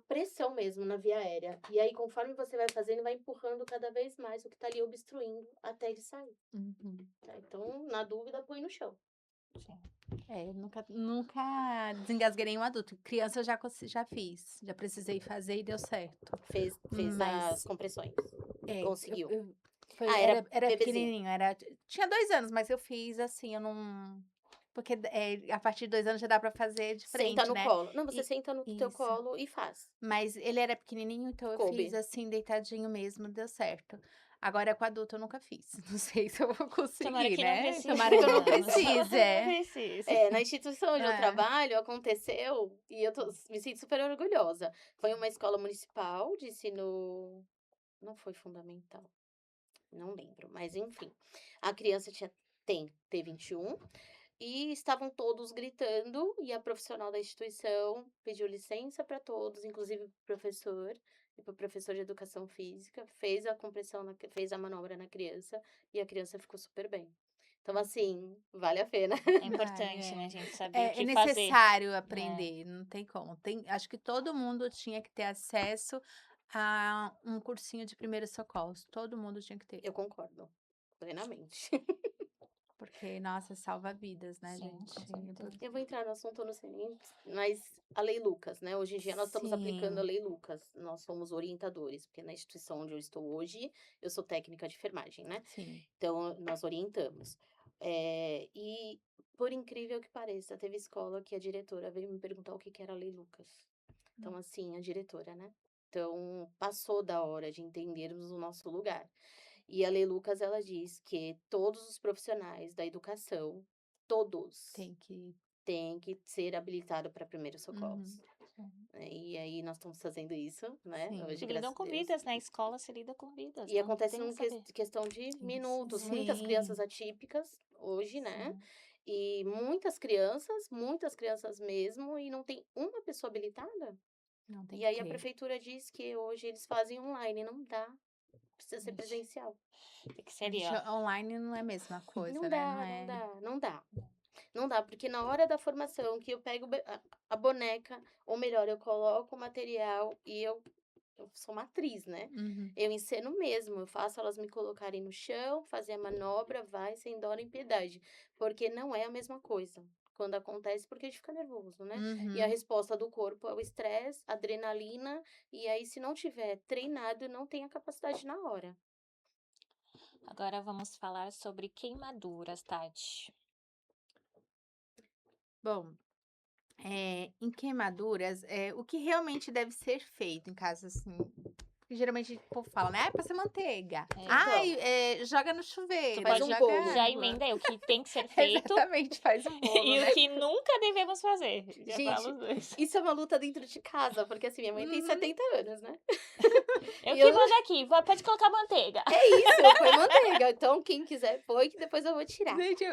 pressão mesmo na via aérea. E aí, conforme você vai fazendo, vai empurrando cada vez mais o que tá ali obstruindo até ele sair. Uhum. Tá? Então, na dúvida, põe no chão. Sim. É, eu nunca desengasguei nenhum adulto. Criança eu já fiz, já precisei fazer e deu certo. Fez as Mas, compressões. é, Conseguiu. foi, Ah, era era bebezinho. pequenininho, tinha 2 anos, mas eu fiz assim, eu não... Porque a partir de 2 anos já dá pra fazer de Senta frente, no né? colo. Não, você E, senta no teu isso. colo e faz. Mas ele era pequenininho, então eu fiz Coube. assim, deitadinho mesmo, deu certo. Agora com adulto eu nunca fiz. Não sei se eu vou Tomara conseguir, que não né? precise. Tomara que eu não Tomara precise, que não é. precise. Na instituição onde eu É. trabalho, aconteceu e me sinto super orgulhosa. Foi uma escola municipal de ensino, não foi fundamental, não lembro, mas enfim. A criança tem T21 e estavam todos gritando e a profissional da instituição pediu licença para todos, inclusive para o professor e para o professor de educação física, fez a compressão, fez a manobra na criança e a criança ficou super bem. Então, assim, vale a pena. É Vale, importante, né, a gente saber o é que fazer. necessário É. aprender, não tem como. Acho que todo mundo tinha que ter acesso a um cursinho de primeiros socorros. Todo mundo tinha que ter. Eu concordo plenamente. Porque, nossa, salva vidas, né, Sim, gente? com certeza. Eu vou entrar no assunto, eu não sei nem, mas a Lei Lucas, né? Hoje em dia nós estamos aplicando a Sim, Lei Lucas. Nós somos orientadores, porque na instituição onde eu estou hoje, eu sou técnica de enfermagem, né? sim. Então, nós orientamos. E, por incrível que pareça, teve escola que a diretora veio me perguntar o que que era a Lei Lucas. Então, assim, a diretora, né? Então, passou da hora de entendermos o nosso lugar. E a Lei Lucas, ela diz que todos os profissionais da educação, todos, Tem que. têm que ser habilitados para primeiros socorros. Uhum, E aí nós estamos fazendo isso, né? sim. Hoje, Se lidam graças a com Deus. vidas, na escola se lida com vidas, E então acontece tem que numa saber. questão de Tem que minutos. Muitas sim, crianças atípicas hoje, né? Sim. E muitas crianças mesmo, e não tem uma pessoa habilitada. não tem E que aí a ter. prefeitura diz que hoje eles fazem online, não dá. Precisa ser Ixi, presencial. tem que ser A ali, gente ó. online não é a mesma coisa, Não né? Não dá, não é. dá, não dá. Não dá, porque na hora da formação que eu pego a boneca, ou melhor, eu coloco o material e eu sou uma atriz, né? Uhum. Eu ensino mesmo, eu faço elas me colocarem no chão, fazer a manobra, vai sem dó nem piedade. Porque não é a mesma coisa. Quando acontece, porque a gente fica nervoso, né? E a Uhum. resposta do corpo é o estresse, adrenalina, e aí, se não tiver treinado, não tem a capacidade na hora. Agora vamos falar sobre queimaduras, Tati. Bom, em queimaduras, o que realmente deve ser feito em caso assim, porque geralmente o povo fala, né: "Ai, passa manteiga. É. Ai, Então, joga no tu chuveiro, faz um joga bolo. Já água". emenda aí o que tem que ser feito Exatamente, faz um bolo, e o né. que nunca devemos fazer. Já falo Gente, os dois. isso é uma luta dentro de casa, porque assim, minha mãe tem Uhum. 70 anos, né? Eu E que eu mando aqui, pode colocar manteiga. é isso, põe manteiga. Então, quem quiser põe, que depois eu vou tirar. Gente,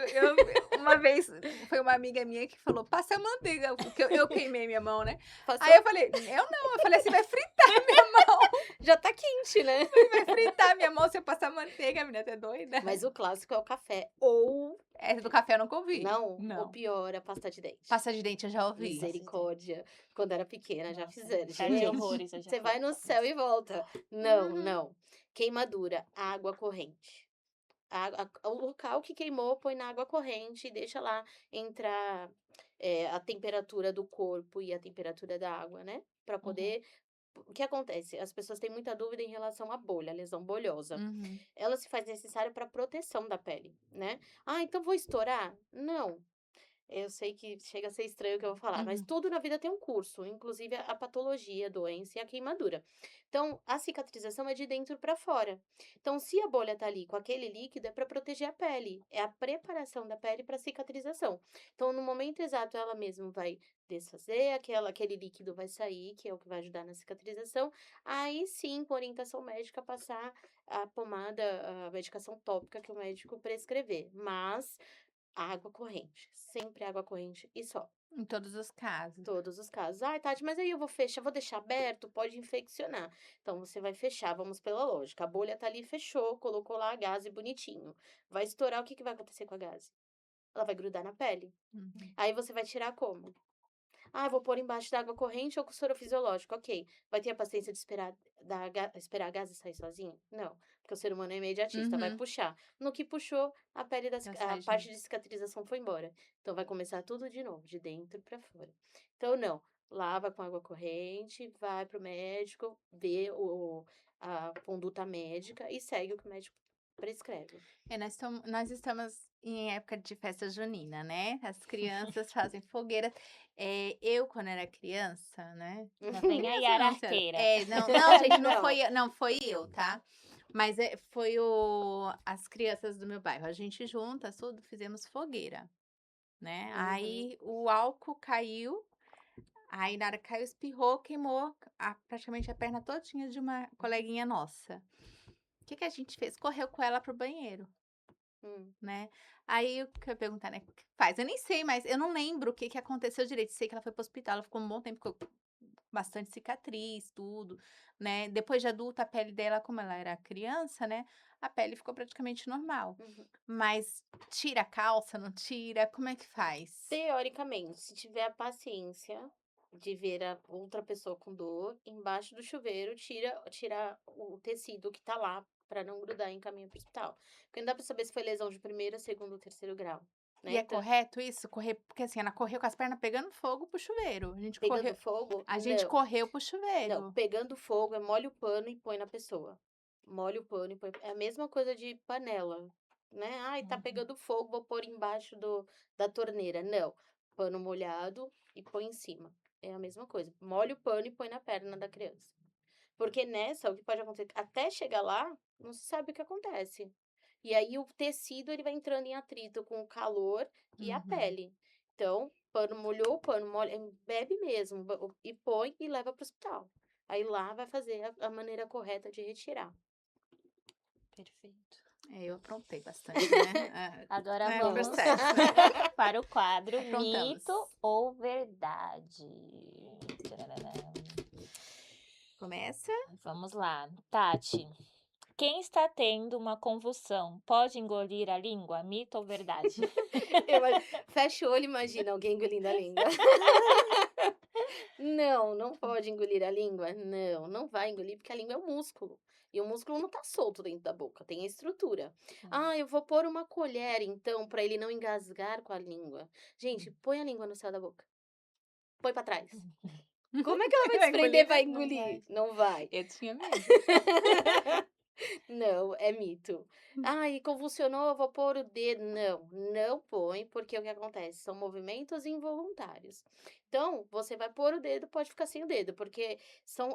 uma vez foi uma amiga minha que falou: "Passa a manteiga", porque eu queimei minha mão, né. Aí Passou, eu falei: "Eu não", eu falei assim: "Vai fritar minha mão, já tá quente, né? vai fritar minha mão se eu passar manteiga", a menina tá doida. Mas o clássico é o café. Ou, Essa do café eu nunca ouvi. não, ou Não. pior, a pasta de dente. Pasta de dente eu já ouvi. Misericórdia. Quando era pequena, já Nossa, fizeram. já vi Gente, horrores, eu já você vai no fiz. céu e volta. Não, Uhum. não. Queimadura, água corrente. O local que queimou, põe na água corrente e deixa lá entrar a temperatura do corpo e a temperatura da água, né? Para Uhum. poder. O que acontece? As pessoas têm muita dúvida em relação à bolha, a lesão bolhosa. Uhum. Ela se faz necessária para proteção da pele, né? Ah, então vou estourar? Não. Eu sei que chega a ser estranho o que eu vou falar, mas Uhum. tudo na vida tem um curso, inclusive a patologia, a doença e a queimadura. Então, a cicatrização é de dentro para fora. Então, se a bolha tá ali com aquele líquido, é para proteger a pele, é a preparação da pele para cicatrização. Então, no momento exato, ela mesmo vai desfazer, aquele líquido vai sair, que é o que vai ajudar na cicatrização. Aí sim, com orientação médica, passar a pomada, a medicação tópica que o médico prescrever. Mas Água corrente, sempre água corrente e só. Em todos os casos. Todos os casos. Ai, Tati, mas aí eu vou fechar, vou deixar aberto, pode infeccionar. Então você vai fechar, vamos pela lógica. A bolha tá ali, fechou, colocou lá a gaze bonitinho. Vai estourar, o que que vai acontecer com a gaze? Ela vai grudar na pele. Uhum. Aí você vai tirar como? Ah, vou pôr embaixo da água corrente ou com soro fisiológico. Ok. Vai ter a paciência de esperar a gaze sair sozinha? Não. Porque o ser humano é imediatista, vai Uhum. puxar. No que puxou, Já a sai parte junto. de cicatrização foi embora. Então vai começar tudo de novo, de dentro pra fora. Então, não. Lava com água corrente, vai pro médico, vê a conduta médica e segue o que o médico prescreve. Nós estamos em época de festa junina, né? As crianças fazem fogueira. Eu, quando era criança, né? Lá vem a Criança Yara não, senhora. arteira. Não, gente, Não. não foi eu, tá? Mas foi as crianças do meu bairro. A gente juntas, tudo, fizemos fogueira, né? Uhum. Aí o álcool caiu, aí na hora que caiu, espirrou, queimou praticamente a perna todinha de uma coleguinha nossa. O que que a gente fez? Correu com ela pro banheiro, Hum. né. Aí o que eu ia perguntar, né, o que faz? Eu nem sei mais, eu não lembro o que que aconteceu direito, sei que ela foi para o hospital, ela ficou um bom tempo com bastante cicatriz, tudo, né. Depois de adulta, a pele dela, como ela era criança, né, a pele ficou praticamente normal. Uhum. Mas tira a calça, não tira? Como é que faz? Teoricamente, se tiver a paciência de ver a outra pessoa com dor, embaixo do chuveiro, tira o tecido que tá lá para não grudar e encaminha para o hospital. Porque não dá para saber se foi lesão de primeiro, segundo ou terceiro grau, E né? é Então, correto isso? Correr porque, assim, ela correu com as pernas pegando fogo pro chuveiro, pegando fogo, a gente não. correu pro Não, chuveiro. pegando fogo é molha o pano e põe na pessoa. Molha o pano e põe. É a mesma coisa de panela, né? Ai, tá Uhum. pegando fogo, vou pôr embaixo da torneira. Não. Pano molhado e põe em cima. É a mesma coisa. Molha o pano e põe na perna da criança. Porque nessa, o que pode acontecer, até chegar lá, não se sabe o que acontece. E aí o tecido ele vai entrando em atrito com o calor e a Uhum. pele. Então, pano molhou, pano molha, bebe mesmo e põe e leva para o hospital. Aí lá vai fazer a maneira correta de retirar. Perfeito. Eu aprontei bastante, né. Agora É o vamos processo, né. para o quadro Aprontamos. Mito ou Verdade. Tchararã. Começa. Vamos lá. Tati, quem está tendo uma convulsão pode engolir a língua? Mito ou verdade? Fecha o olho e imagina alguém engolindo a língua. Não, não pode engolir a língua. Não, não vai engolir, porque a língua é um músculo. E o músculo não tá solto dentro da boca, tem a estrutura. Ah, eu vou pôr uma colher, então, para ele não engasgar com a língua. Gente, põe a língua no céu da boca. Põe para trás. Como é que ela vai Vai desprender engolir, para né? Não engolir? vai. Não vai. Eu tinha medo. Não, é mito. Ai, convulsionou, eu vou pôr o dedo. Não, não põe, porque o que acontece? São movimentos involuntários. Então, você vai pôr o dedo, pode ficar sem o dedo, porque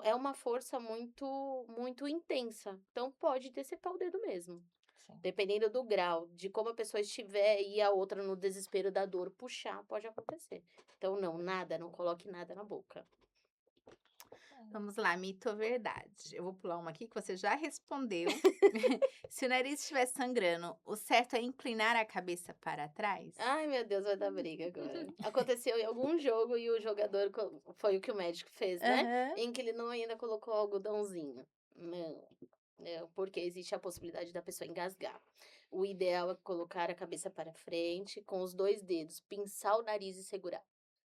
é uma força muito intensa. Então, pode decepar o dedo mesmo. Sim. Dependendo do grau, de como a pessoa estiver e a outra no desespero da dor puxar, pode acontecer. Então, não, nada, não coloque nada na boca. Vamos lá, mito ou verdade? Eu vou pular uma aqui que você já respondeu. Se o nariz estiver sangrando, o certo é inclinar a cabeça para trás? Ai, meu Deus, vai dar briga agora. Aconteceu em algum jogo e o jogador foi o que o médico fez, né? Aham. Em que ele não ainda colocou algodãozinho. Não, não, porque existe a possibilidade da pessoa engasgar. O ideal é colocar a cabeça para frente, com os dois dedos, pinçar o nariz e segurar.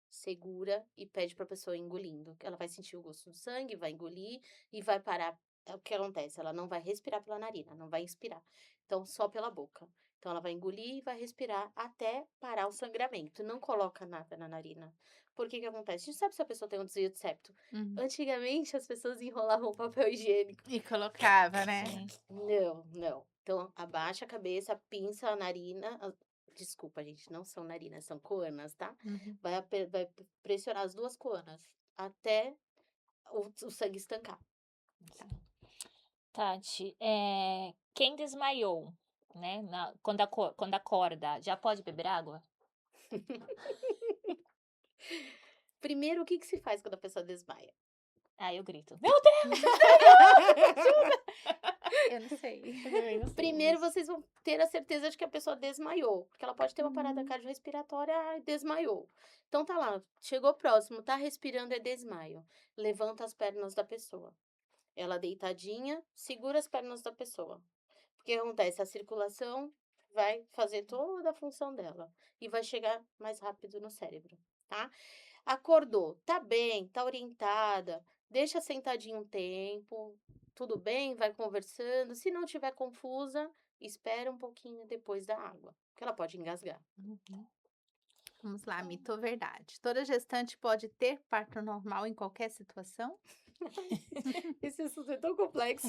Segura e pede para a pessoa ir engolindo. Ela vai sentir o gosto do sangue, vai engolir e vai parar. É o que acontece, ela não vai respirar pela narina, não vai inspirar. Então, só pela boca. Então, ela vai engolir e vai respirar até parar o sangramento. Não coloca nada na narina. Por que que acontece? A gente sabe se a pessoa tem um desvio de septo. Uhum. Antigamente, as pessoas enrolavam papel higiênico. E colocava, né? Sim. Não, não. Então, abaixa a cabeça, pinça a narina. Desculpa, gente, não são narinas, são coanas, tá? Uhum. Vai pressionar as duas coanas até o sangue estancar. Tati, quem desmaiou, né, quando acorda, já pode beber água? Primeiro, o que que se faz quando a pessoa desmaia? Ah, eu grito. Meu Deus! Eu não sei. Eu também não sei, Primeiro mas... vocês vão ter a certeza de que a pessoa desmaiou, porque ela pode ter uma parada Hum. cardiorrespiratória e desmaiou. Então tá lá, chegou próximo, tá respirando, é desmaio. Levanta as pernas da pessoa. Ela deitadinha, segura as pernas da pessoa. Porque acontece, a circulação vai fazer toda a função dela e vai chegar mais rápido no cérebro, tá? Acordou, tá bem, tá orientada, deixa sentadinho um tempo, tudo bem, vai conversando. Se não tiver confusa, espera um pouquinho depois da água, porque ela pode engasgar. Uhum. Vamos lá, mito ou verdade? Toda gestante pode ter parto normal em qualquer situação? Esse assunto é tão complexo.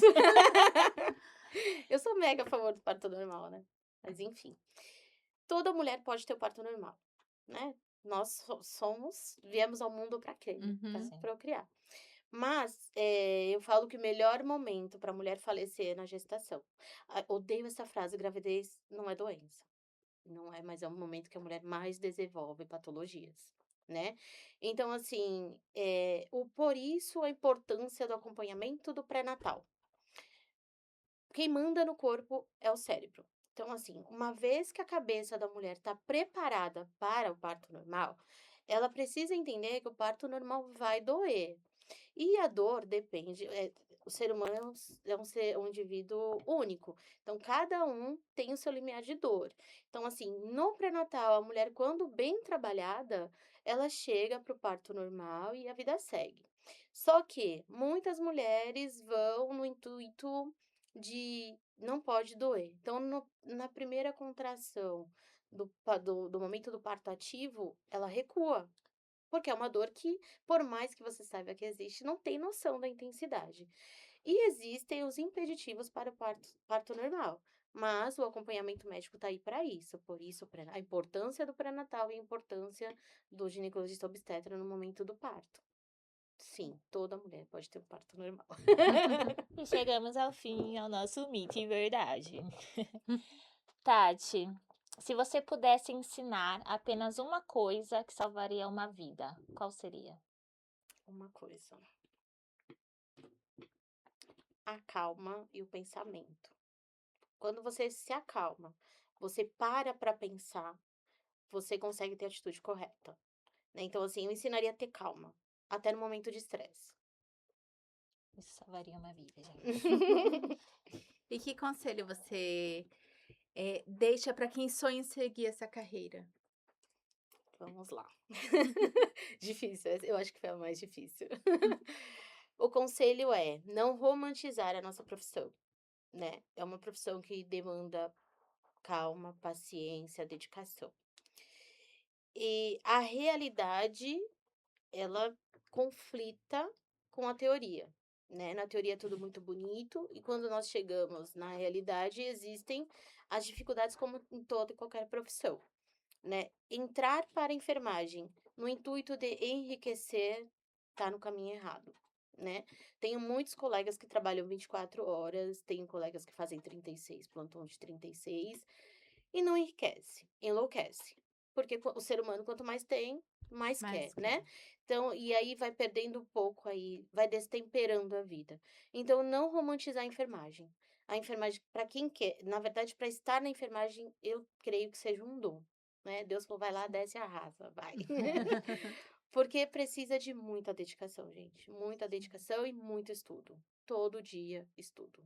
Eu sou mega a favor do parto normal, né? Mas enfim, toda mulher pode ter o parto normal, né? Nós viemos ao mundo para quê? Para Uhum. Sim. procriar. Mas eu falo que o melhor momento para a mulher falecer é na gestação. Odeio essa frase, gravidez não é doença. Não é, mas é um momento que a mulher mais desenvolve patologias, né? Então, assim, por isso a importância do acompanhamento do pré-natal. Quem manda no corpo é o cérebro. Então, assim, uma vez que a cabeça da mulher está preparada para o parto normal, ela precisa entender que o parto normal vai doer. E a dor depende, o ser humano é um indivíduo único. Então, cada um tem o seu limiar de dor. Então, assim, no pré-natal, a mulher, quando bem trabalhada, ela chega para o parto normal e a vida segue. Só que muitas mulheres vão no intuito de não pode doer. Então, na primeira contração do momento do parto ativo, ela recua. Porque é uma dor que, por mais que você saiba que existe, não tem noção da intensidade. E existem os impeditivos para o parto normal. Mas o acompanhamento médico está aí para isso. Por isso, a importância do pré-natal e a importância do ginecologista obstetra no momento do parto. Sim, toda mulher pode ter um parto normal. E chegamos ao fim, ao nosso mito e verdade. Tati, se você pudesse ensinar apenas uma coisa que salvaria uma vida, qual seria? Uma coisa. A calma e o pensamento. Quando você se acalma, você para pensar, você consegue ter a atitude correta, né. Então, assim, eu ensinaria a ter calma, até no momento de estresse. Isso salvaria uma vida, gente. E que conselho você deixa para quem sonha em seguir essa carreira? Vamos lá. Difícil, essa eu acho que foi a mais difícil. O conselho é não romantizar a nossa profissão, né. É uma profissão que demanda calma, paciência, dedicação. E a realidade, ela conflita com a teoria, né. Na teoria é tudo muito bonito e quando nós chegamos na realidade existem as dificuldades como em toda e qualquer profissão, né. Entrar para a enfermagem no intuito de enriquecer, tá no caminho errado, né. Tenho muitos colegas que trabalham 24 horas, tenho colegas que fazem 36, plantão de 36 e não enriquece, enlouquece. Porque o ser humano quanto mais tem, mais Mas quer, né. Então, e aí vai perdendo um pouco aí, vai destemperando a vida. Então não romantizar a enfermagem. A enfermagem, para quem quer, na verdade, para estar na enfermagem, eu creio que seja um dom, né. Deus falou: "Vai lá, desce e arrasa, vai". Porque precisa de muita dedicação, gente, muita dedicação e muito estudo. Todo dia estudo.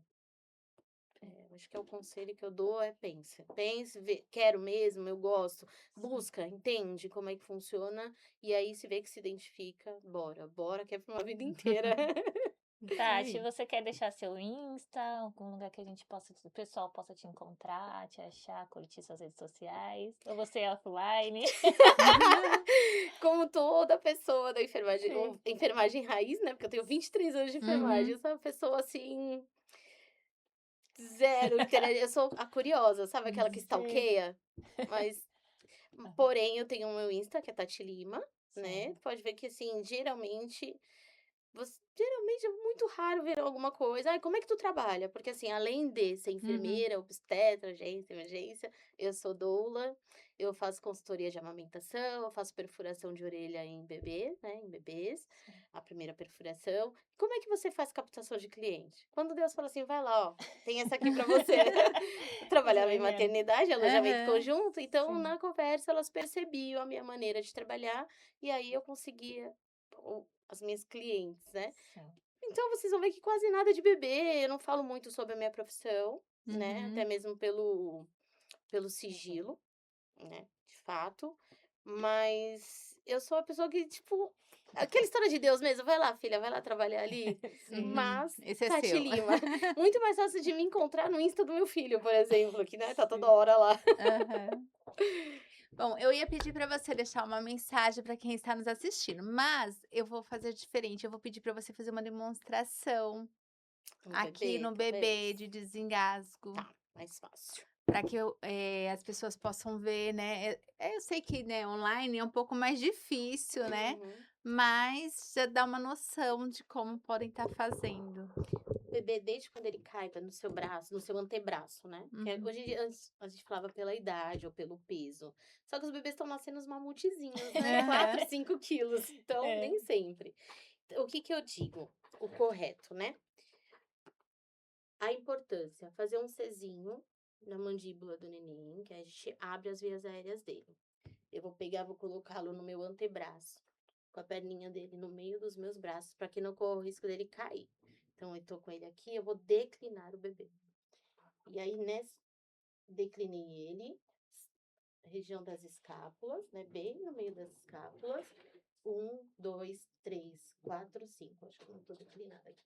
Acho que é o conselho que eu dou é pensa. Pense, vê, quero mesmo, eu gosto. Busca, entende como é que funciona. E aí, se vê que se identifica, bora. Bora, que é pra uma vida inteira. isso Tati, aí. você quer deixar seu Insta, algum lugar que a gente possa, o pessoal possa te encontrar, te achar, curtir suas redes sociais? Ou você é offline? Como toda pessoa da enfermagem, Sim. enfermagem raiz, né? Porque eu tenho 23 anos de enfermagem. Uhum. Eu sou uma pessoa assim, zero internet. Eu sou a curiosa, sabe aquela que Sei. stalkeia? Mas porém, eu tenho o meu Insta, que é Tati Lima, né, Sim. pode ver que, assim, geralmente é muito raro ver alguma coisa. Ai, como é que tu trabalha? Porque, assim, além de ser Uhum. enfermeira, obstetra, agência, emergência, eu sou doula, eu faço consultoria de amamentação, eu faço perfuração de orelha em bebê, né, em bebês, Sim. a primeira perfuração. Como é que você faz captação de cliente? Quando Deus fala assim, vai lá, ó, tem essa aqui pra você. Eu Mais ou trabalhava em menos. maternidade, alojamento Aham. conjunto, então Sim. na conversa elas percebiam a minha maneira de trabalhar e aí eu conseguia as minhas clientes, né. Sim. Então vocês vão ver que quase nada de bebê, eu não falo muito sobre a minha profissão, né, até Uhum. mesmo pelo sigilo, né, de fato, mas eu sou a pessoa que, tipo, aquela história de Deus mesmo: "Vai lá filha, vai lá trabalhar ali", Sim. Uhum. mas Esse é Tati seu. Lima, muito mais fácil de me encontrar no Insta do meu filho, por exemplo, que, né, tá toda hora lá. Aham. Bom, eu ia pedir para você deixar uma mensagem para quem está nos assistindo, mas eu vou fazer diferente, eu vou pedir para você fazer uma demonstração Um aqui bebê, no bebê talvez? de desengasgo, Tá, mais fácil. para que as pessoas possam ver, né. Eu sei que, né, online é um pouco mais difícil, né, Uhum. mas já dá uma noção de como podem estar fazendo. O bebê, desde quando ele caiba no seu braço, no seu antebraço, né, que Uhum. hoje em dia antes a gente falava pela idade ou pelo peso, só que os bebês estão nascendo uns mamutezinhos, né, 4, Aham. 5 quilos, então É. nem sempre. O que que eu digo? O correto, né, a importância, fazer um Czinho na mandíbula do neném, que a gente abre as vias aéreas dele. Eu vou pegar, vou colocá-lo no meu antebraço, com a perninha dele no meio dos meus braços, para que não corra o risco dele cair. Então, eu tô com ele aqui, eu vou declinar o bebê. E aí, declinei ele, região das escápulas, né? Bem no meio das escápulas. 1, 2, 3, 4, 5. Acho que eu não tô declinada aqui.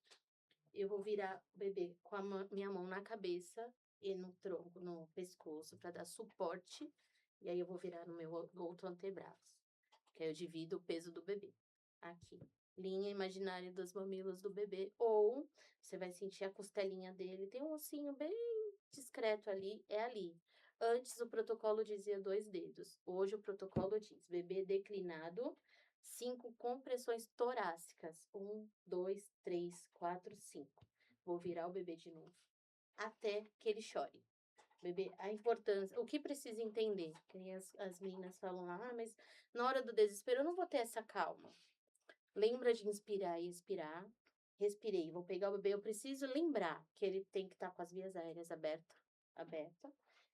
Eu vou virar o bebê com a minha mão na cabeça e no tronco, no pescoço, para dar suporte. E aí eu vou virar no meu outro antebraço, que aí eu divido o peso do bebê. Aqui, linha imaginária dos mamilos do bebê, ou você vai sentir a costelinha dele, tem um ossinho bem discreto ali, é ali. Antes o protocolo dizia 2 dedos, hoje o protocolo diz bebê declinado, 5 compressões torácicas, 1, 2, 3, 4, 5. Vou virar o bebê de novo, até que ele chore. Bebê, a importância, o que precisa entender? Que nem as meninas falam lá, mas na hora do desespero eu não vou ter essa calma. Lembra de inspirar e expirar. Respirei, vou pegar o bebê. Eu preciso lembrar que ele tem que estar com as vias aéreas aberta.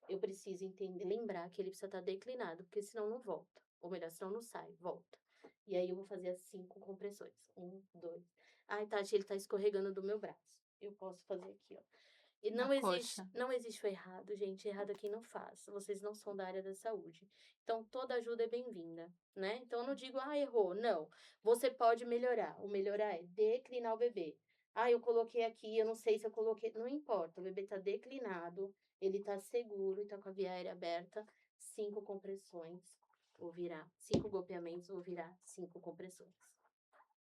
Eu preciso entender, lembrar que ele precisa estar declinado, porque senão não volta. Ou melhor, senão não sai, volta. E aí eu vou fazer as 5 compressões. 1, 2. Ai, Tati, ele tá escorregando do meu braço. Eu posso fazer aqui, ó. E Na coxa. não existe o errado, gente. Errado é quem não faz. Vocês não são da área da saúde. Então, toda ajuda é bem-vinda, né? Então, eu não digo, errou. Não. Você pode melhorar. O melhorar é declinar o bebê. Eu coloquei aqui, eu não sei se eu coloquei. Não importa. O bebê tá declinado, ele tá seguro e tá com a via aérea aberta. 5 compressões, vou virar. 5 golpeamentos, vou virar 5 compressões.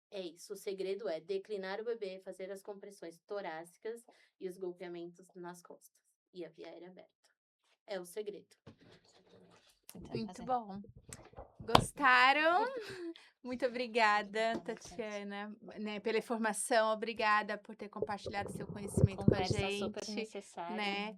É isso, o segredo é declinar o bebê, fazer as compressões torácicas e os golpeamentos nas costas. E a via aérea aberta. É o segredo. Tentar Muito fazer. bom. Gostaram? Muito obrigada, Obrigada, Tati. Tatiana, né, pela informação. Obrigada por ter compartilhado seu conhecimento com a Conversa super gente, necessária, né.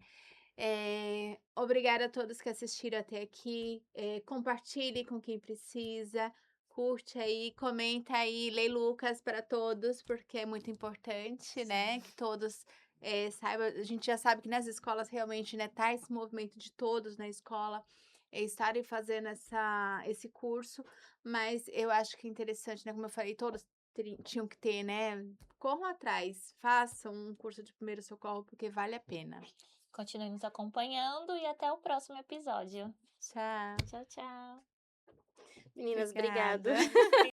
né. Obrigada a todos que assistiram até aqui. Compartilhe com quem precisa, curte aí, comenta aí, lê Lucas para todos, porque é muito importante, né, Sim. que todos, saibam. A gente já sabe que nas escolas realmente, né, tá esse movimento de todos na escola, estarem fazendo esse curso, mas eu acho que é interessante, né, como eu falei, todos tinham que ter, né. Corram atrás, façam um curso de primeiro socorro, porque vale a pena. Continue nos acompanhando e até o próximo episódio. Tchau. Tchau, tchau. Meninas, obrigado. Obrigada.